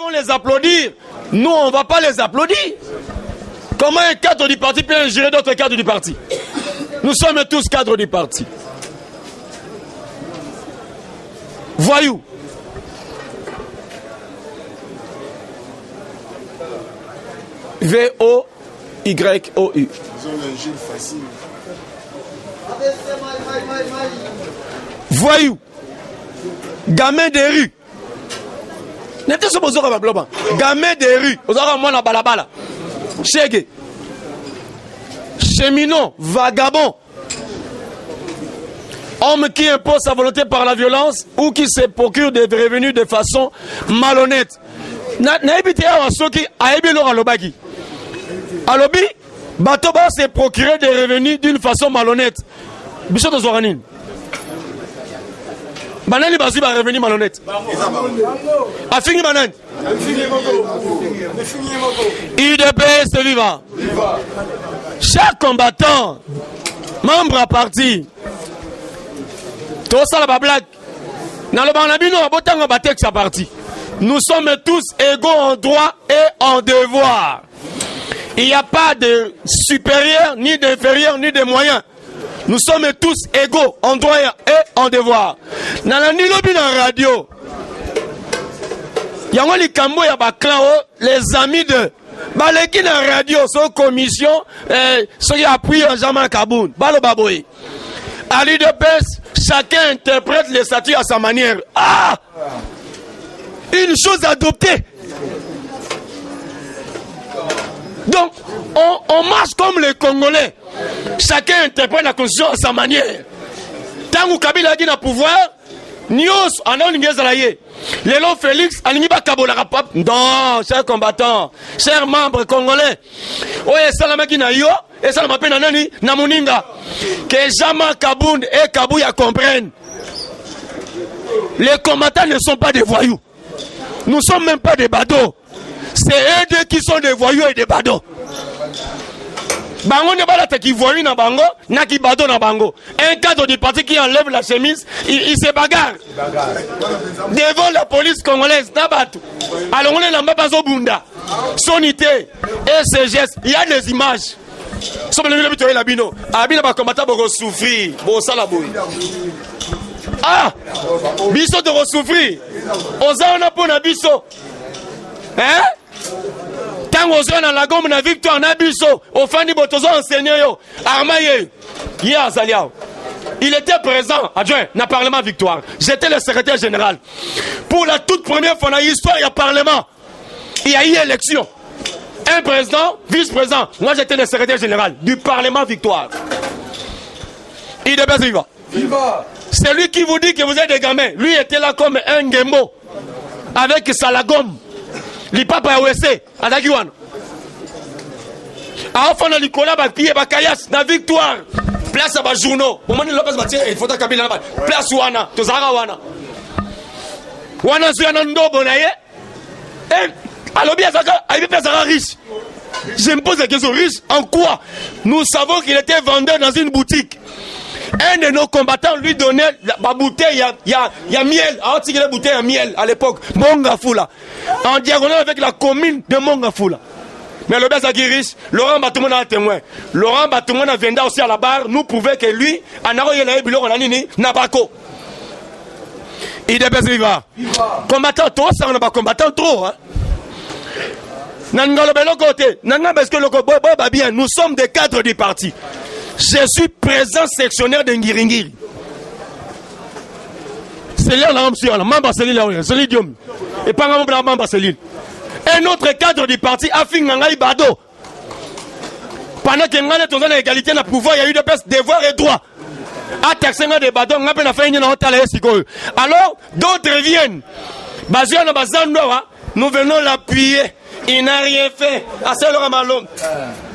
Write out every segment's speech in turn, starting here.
vont les applaudir. Nous, on ne va pas les applaudir. Comment un cadre du parti peut ingérer d'autres cadres du parti? Nous sommes tous cadres du parti. Voyous. V-O-Y-O-U. Voyous. Gamin des rues. Gamin des rues. Cheminot, vagabond. Homme qui impose sa volonté par la violence ou qui se procure des revenus de façon malhonnête. Alobi, Batoba s'est procuré des revenus d'une façon malhonnête. Bichot de Zoranine. Banani Bazi va revenir malhonnête. Afini Banane. IDPS c'est vivant. Chaque combattant, membre à parti, tout ça la blague. Dans le banabino, on va sa partie. Nous sommes tous égaux en droit et en devoir. Il n'y a pas de supérieur, ni d'inférieur, ni de moyen. Nous sommes tous égaux en droit et en devoir. Dans la nilobi dans la radio, il y a les amis de Baleki dans la radio, son commission, ceux qui appuient Jean-Marc Kaboun, Balo Baboy. À l'UDPS, chacun interprète les statuts à sa manière. Ah! Une chose adoptée. Donc, on marche comme les Congolais. Chacun interprète la constitution à sa manière. Tant que Kabila a dit le pouvoir, Nios, en a une guézalaye. Lélo Félix, en a Kabola Rapap. Non, chers combattants, chers membres congolais. Oye, Salamaki na yo, et Salamapé nanani, namuninga. Que Jama Kaboun et Kabouya comprennent. Les combattants ne sont pas des voyous. Nous ne sommes même pas des badauds. C'est eux deux qui sont des voyous et des badauds. Bango ne pas qui voyou na bango, na qui badauds na bango. Un cadre du parti qui enlève la chemise, il se bagarre. Devant la police congolaise, Nabatu. Alors on est là, Mabazo Bunda. Son idée et ses gestes, il y a des images. Somme le milieu la bino. Abina va combattre pour souffrir. Bon salaboui. Ah! Biso de souffrir. Oza on a pour na biso. Hein? Tant oza na la gomme na victoire na biso. Au fin du botozo enseigné yo. Armaye. Hier Azaliao. Il était présent, adjoint, dans le Parlement Victoire. J'étais le secrétaire général. Pour la toute première fois dans l'histoire, il y a Parlement. Il y a eu élection. Un président, vice-président. Moi, j'étais le secrétaire général du Parlement Victoire. Il est bien vivant. C'est lui qui vous dit que vous êtes des gamins. Lui était là comme un gembo. Avec Salagom. L'ipapa OSC. À Dagiwan. À fond de Nicolas, Bakayas, la Victoire. Place à bas journaux. Au moment où Lopez Mathieu, il faut que Kabila place Wana. Tozara Wana. Wana Zuyanando Bonaye. Alors bien, il est riche. Je me pose la question, riche en quoi? Nous savons qu'il était vendeur dans une boutique. Un de nos combattants lui donnait la bouteille, il y a miel. Alors, il y a la bouteille à miel à l'époque. Mongafoula. En diagonale avec la commune de Mongafoula. Mais le bas qui est riche, Laurent Batoumon a un témoin. Laurent Batoumon a vendu aussi à la barre, nous prouvait que lui, en Aroye Bilo, on a nini, Nabako. Il est bien vivant. Combattant trop, ça on n'a pas combattant trop, hein. Nous sommes des cadres du parti. Je suis président sectionnaire de Ngiringiri. C'est là, et pas un autre cadre du parti, Afin Nangaï Bado. Pendant que nous avons l'égalité dans le pouvoir, il y a eu des devoirs et droits. Alors, d'autres viennent. Nous venons l'appuyer. Il n'a rien fait.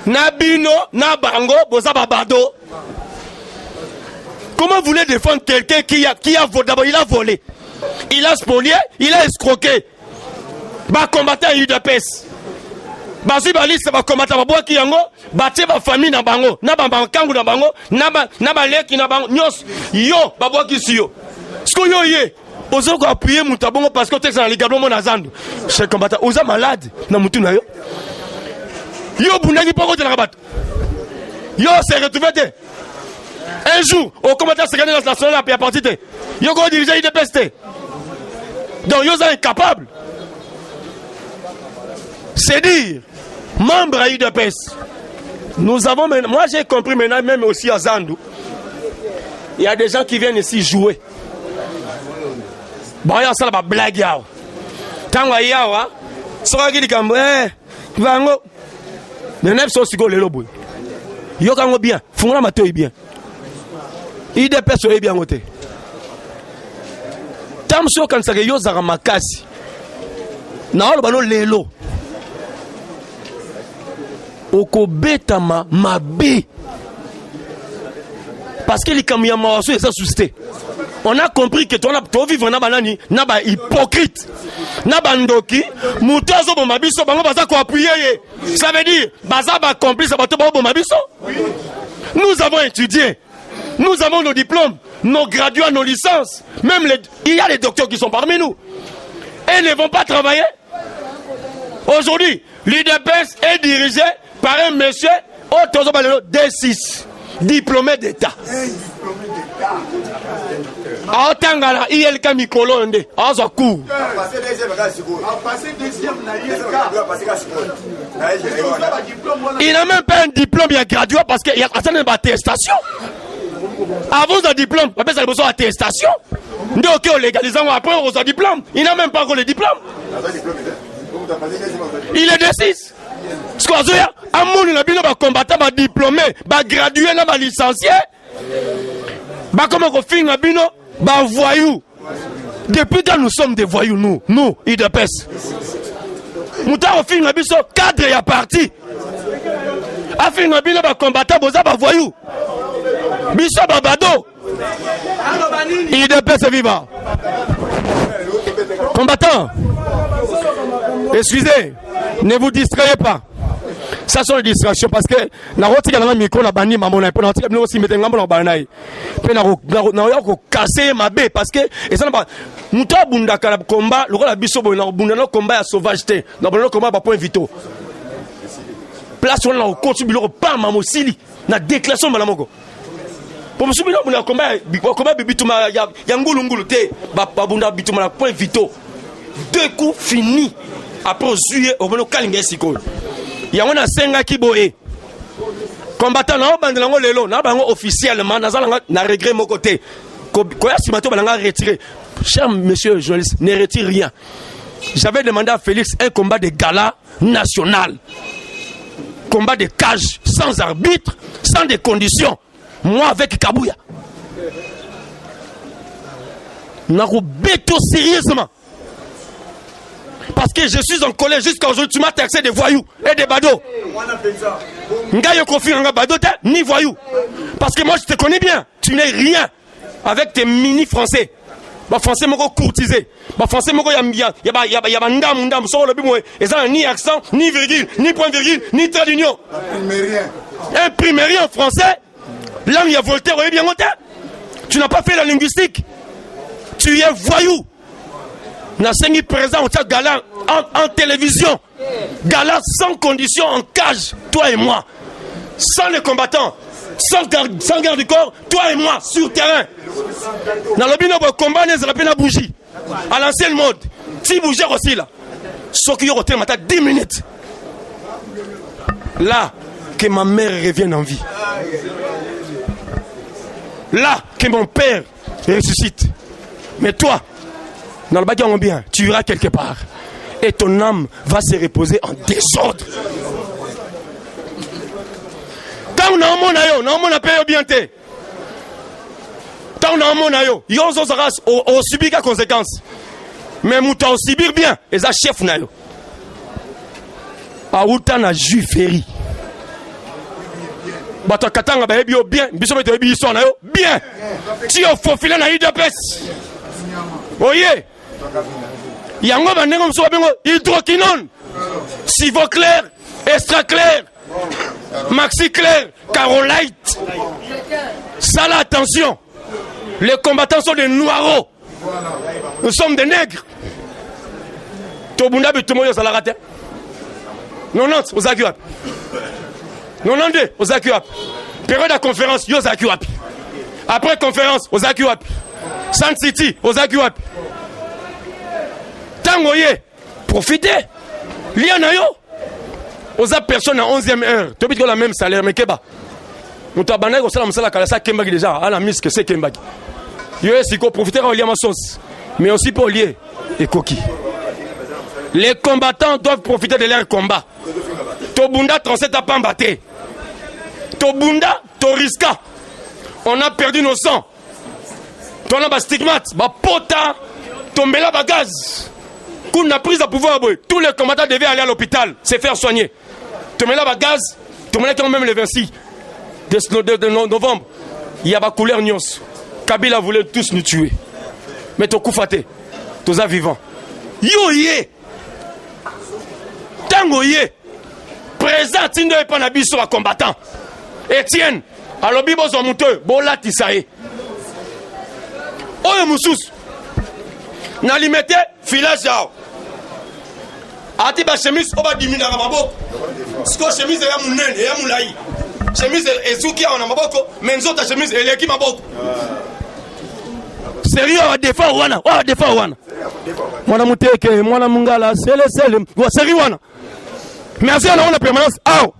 Nabino, Nabango, Bozababado. Comment vous voulez défendre quelqu'un qui a volé? D'abord, il a volé. Il a spolié, il a escroqué. Ba combattant UDPS. Bazi Balis va combattre ba boaki yango, batie ba famille na bango, na ba kangu na bango, na ba leki na bango, nyos yo ba boaki siyo. Sko yo ye. Ozo ko appuyer mutabongo parce que texte na ligablo mon azando. Cher combattant, oza malade na mutu na yo. Yo bunangi poko te na bato. Yo se retrouvé. Un jour, au combattant secrétaire national a parti. Yo ko diriger IDPS. Donc yo sont incapables. C'est dire, membre à IDPS. Nous avons maintenant, moi j'ai compris maintenant, même aussi à Zandou, il y a des gens qui viennent ici jouer. Bon, il y a ça, blague yao. Tant qu'il y a, ça qui dit comme, vango, mais neuf sont sur le lobo. Yo kango bien, fungula mato bien. IDPS est bien côté. Tant que quand ça yo zara makasi. Na olo bano lelo. Okobetama mabe. Parce que les camions sont suscités. On a compris que toi, tu vivre dans banani, naba hypocrite. Nabandoki, mutazo bomabiso, bango baza ko appuyer. Ça veut dire, baza ba complice abato bomabiso. Nous avons étudié. Nous avons nos diplômes, nos graduats, nos licences. Même il y a les docteurs qui sont parmi nous. Et ne vont pas travailler. Aujourd'hui, l'IDPS est dirigé par un monsieur Otozo Balelo D6, diplômé d'État. A Otangala, ILK Mikolo Nde, a Zakou. Il n'a même pas un diplôme, il a gradué parce qu'il y a une attestation. Avant un diplôme, on appelle ça besoin d'attestation. Donc, on légalise après, on a un diplôme. Il n'a même pas encore le diplôme. Il est D6. Ce qu'on a dit, un monde qui a combattu, un diplômé, un gradué, un licencié, comment on finit un voyou. Depuis quand nous sommes des voyous, nous, IDPS. Nous avons fini un cadre et parti. A fini un combattant, un voyou. Biso Babado. IDPS est vivant. Combattant. Excusez, ne vous distrayez pas. Ça sont les distractions parce que na roti kana micro na bani maman na pona tika aussi mettre ngambo na banai. Pe na ko casser ma bé parce que et ça na muto bunda kala combat le la biso bo na bunda no combat ya sauvageté. Na bunda combat ba point vito. Place on na ko tubilo pa mamosili na déclaration bana moko. Pour me souvenir de combat bituma ya ngulu te ba bunda bituma na point vito. Deux coups finis après juillet au bono kalinga siko. Ya wana senga kiboé. Combattant na bande lango lelo na bango officiellement na regret mon côté. Koya simato balanga retiré. Cher monsieur journaliste, ne retire rien. J'avais demandé à Félix un combat de gala national. Combat de cage sans arbitre, sans des conditions. Moi avec Kabouya. Nako beto sérieusement. Parce que je suis en colère jusqu'à aujourd'hui, tu m'as taxé des voyous et des badauds. Ngayo confie en badauds ni voyous. Parce que moi je te connais bien, tu n'es rien avec tes mini français. Bah français moko courtisé. Bah français moko ya ndam so le bimo et ça ni accent, ni virgule, ni point virgule, ni trait d'union. Imprimé rien en français. Là il y a Voltaire, vous voyez bien Voltaire. Tu n'as pas fait la linguistique. Tu es voyou. Nasengi présent au gala en télévision. Gala sans condition en cage, toi et moi. Sans les combattants, sans garde du corps, toi et moi, sur terrain. Dans le bino combat, nous avons la bougie. À l'ancienne mode. Si bouger aussi là. Sauf qu'il y aura 10 minutes. Là, que ma mère revienne en vie. Là, que mon père ressuscite. Mais toi, dans le bagage bien, tu iras quelque part. Et ton âme va se reposer en désordre. Quand on a un monde à payer bien. Quand on a un monde à yo, on subit les conséquences. Mais on subit bien. Et ça, chef na yo. Aouta na juiferi. Bato katanga ba ebio bien. Biso beto ebi so na yo bien. Tu as faufilé na IDPS. Oye. Yango bandengo mso bengo hydroquinone. Sivoclair, Extraclair, Maxi Clair, Carolite. Ça là attention. Les combattants sont des noireaux. Nous sommes des nègres. Tobunda bitumoyo salarate. 90 aux Akuap. 92 aux Akuap. Période de conférence, aux Akuap. Après conférence, aux Akuap. Sun City, aux Akuap. Tangoye, profitez. Lianayo. Aux personnes en 11e heure. Tu as la même salaire, mais Keba. Nous t'abandonnons au salam salam kalasa Kembagi déjà. À la mise que c'est Kembagi. Yo est-ce qu'on profitera au lier ma sauce. Mais aussi pour lier et coquille. Les combattants doivent profiter de leur combat. Tobunda 37 à Pambaté. Tobunda, Toriska. On a perdu nos sangs. Ton a stigmate, pota, tombela gaz. Qu'on a pris à pouvoir, tous les combattants devaient aller à l'hôpital, se faire soigner. Tombela gaz, tombela quand même le 26 de novembre. Il y a pas couleur nios. Kabila voulait tous nous tuer. Mais ton coup faté, tous vivants. Yo yé. Tango yé. Présent, Tindo et Panabiso à combattant. Etienne, alors Bibo Zomouteux, Bola Tissaé. Oye Moussous. Nalimete, filage yao. Ati ba chemise, oba diminuer à maboko. Sko chemise ya mounen, ya moulaï. Chemise ezuki ya maboko, mais nous autres chemise eleki maboko. Sérieux, on va défendre Wana. On va défendre Wana. Mwana Mouteke, Mwana Mungala, c'est le seul. Sérieux Wana. Merci à la permanence. Aou.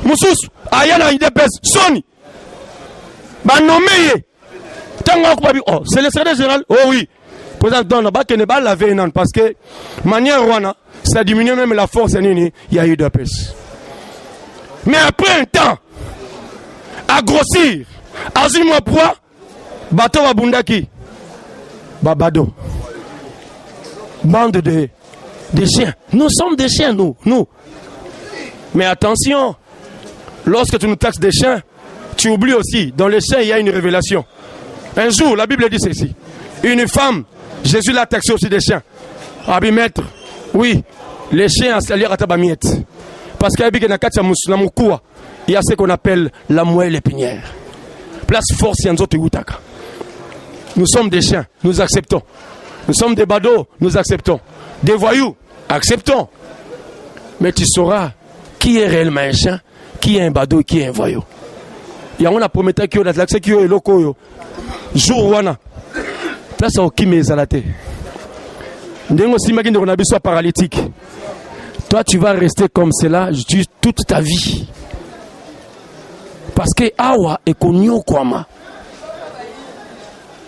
Moussous, Ayana IDPS, Sony. Bah nommé. Oh, c'est le secrétaire général. Oh oui. Président Don, qui n'est pas la veille, parce que manière Rwanda, ça diminue même la force. Il y a IDPS. Mais après un temps, à grossir, à une mois poids, bateau à Bundaki, Babado. Bande de chiens. Nous sommes des chiens, nous. Mais attention, lorsque tu nous taxes des chiens, tu oublies aussi, dans les chiens, il y a une révélation. Un jour, la Bible dit ceci. Une femme, Jésus l'a taxé aussi des chiens. Abimètre, oui, les chiens, c'est à Tabamiette. Parce qu'il y a ce qu'on appelle la moelle épinière. Place force, il y a un. Nous sommes des chiens, nous acceptons. Nous sommes des badauds, nous acceptons. Des voyous, acceptons. Mais tu sauras qui est réellement un chien, qui est un badaud et qui est un voyou. Il y a un prometteur qui est l'accès qui est loco. Jour wana. Place au qui m'est zalaté. Ndengo simagine de Ronabiso paralytique. Toi, tu vas rester comme cela toute ta vie. Parce que Awa est connu au Kwama.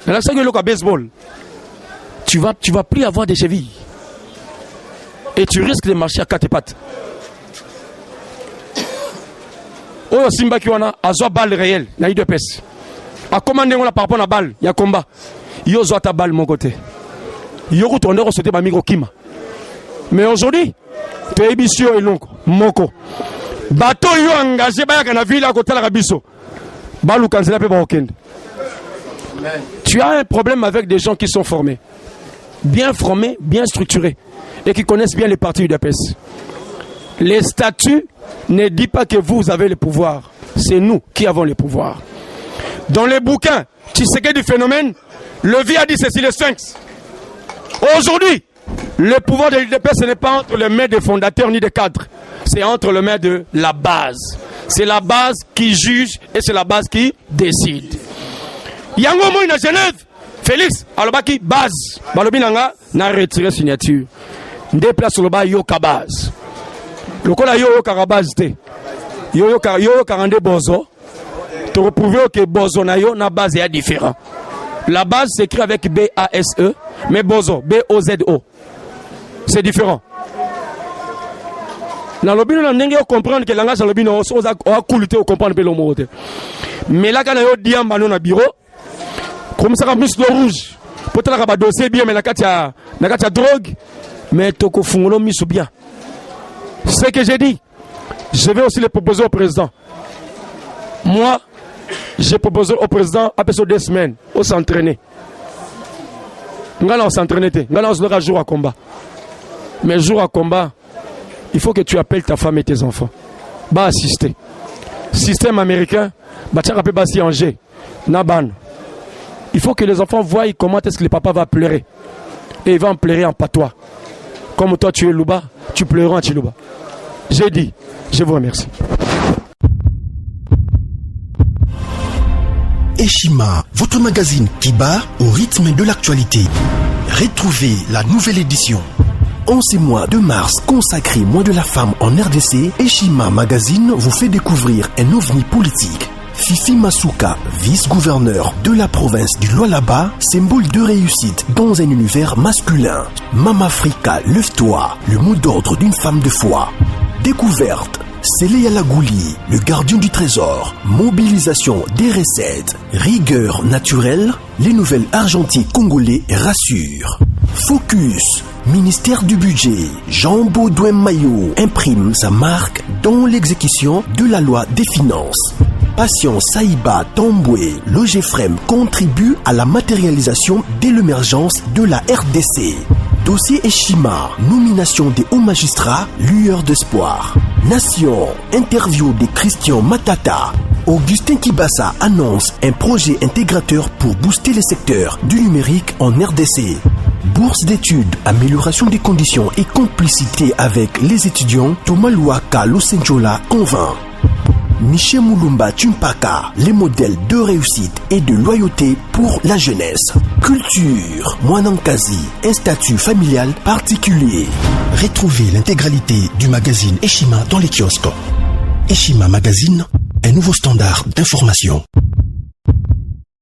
Là, c'est que le baseball. Tu vas plus avoir des chevilles. Et tu risques de marcher à quatre pattes. Oh, Simba qui a une balle réelle, il y a deux pèses. À commander on a par rapport à la balle, il y a combat. Yo zo ta balle mon côté. Yo retourner au sauter bamigo kima. Mais aujourd'hui, tu es bisio et longo, moko. Bateau yo engagé ba ya na ville à côté la biso. Balu kanzela pe ba okende. Tu as un problème avec des gens qui sont formés. Bien formés, bien structurés. Et qui connaissent bien les partis UDPS. Les statuts ne disent pas que vous avez le pouvoir. C'est nous qui avons le pouvoir. Dans les bouquins, tu sais que du phénomène, le vie a dit ceci, le Sphinx. Aujourd'hui, le pouvoir de l'UDPS, ce n'est pas entre les mains des fondateurs ni des cadres. C'est entre les mains de la base. C'est la base qui juge et c'est la base qui décide. Yango Moïna Genève, Félix, alobaki base. Balobi nanga na retiré signature. Nde place loba yo ka base. Lokola yo ka base te. Yo ka rende bozo. Te reprouver que bozo na yo na base est différent. La base s'écrit avec B-A-S-E, mais bozo, B-O-Z-O. C'est différent. Dans le but, on a comprendre que le langage dans le but, on a coulé au comprendre le mot. Mais là, quand on a dit un ballon à bureau, comme ça, on a mis le rouge. Peut-être qu'on a dossier bien, mais la carte a drogue. Mais toko fungolo mis bien. Ce que j'ai dit, je vais aussi le proposer au président. Moi, j'ai proposé au président, après 2 semaines, on s'entraîner. On s'entraîner, on a jour à combat. Mais jour à combat, il faut que tu appelles ta femme et tes enfants. Va assister. Système américain, bah tu rappelles si Angers, Naban. Il faut que les enfants voient comment est-ce que le papa va pleurer. Et il va en pleurer en patois. Comme toi tu es Luba, tu pleureras en Chiluba. J'ai dit, je vous remercie. Eshima, votre magazine qui bat au rythme de l'actualité. Retrouvez la nouvelle édition. En ce mois de mars consacré mois de la femme en RDC, Eshima Magazine vous fait découvrir un ovni politique. Fifi Masuka, vice-gouverneur de la province du Lualaba, symbole de réussite dans un univers masculin. Mama Africa, lève-toi, le mot d'ordre d'une femme de foi. Découverte, Sélé Alagouli, le gardien du trésor. Mobilisation des recettes, rigueur naturelle, les nouvelles argentiers congolais rassurent. Focus, ministère du budget, Jean Baudouin Maillot imprime sa marque dans l'exécution de la loi des finances. Patient Saïba Tamboué, Logefrem contribue à la matérialisation de l'émergence de la RDC. Dossier Eshima, nomination des hauts magistrats, lueur d'espoir. Nation, interview de Christian Matata. Augustin Kibassa annonce un projet intégrateur pour booster les secteurs du numérique en RDC. Bourse d'études, amélioration des conditions et complicité avec les étudiants, Thomas Luaka Losenjola convainc. Michel Moulumba Tumpaka, les modèles de réussite et de loyauté pour la jeunesse. Culture, Mwanankazi, un statut familial particulier. Retrouvez l'intégralité du magazine Eshima dans les kiosques. Eshima Magazine, un nouveau standard d'information.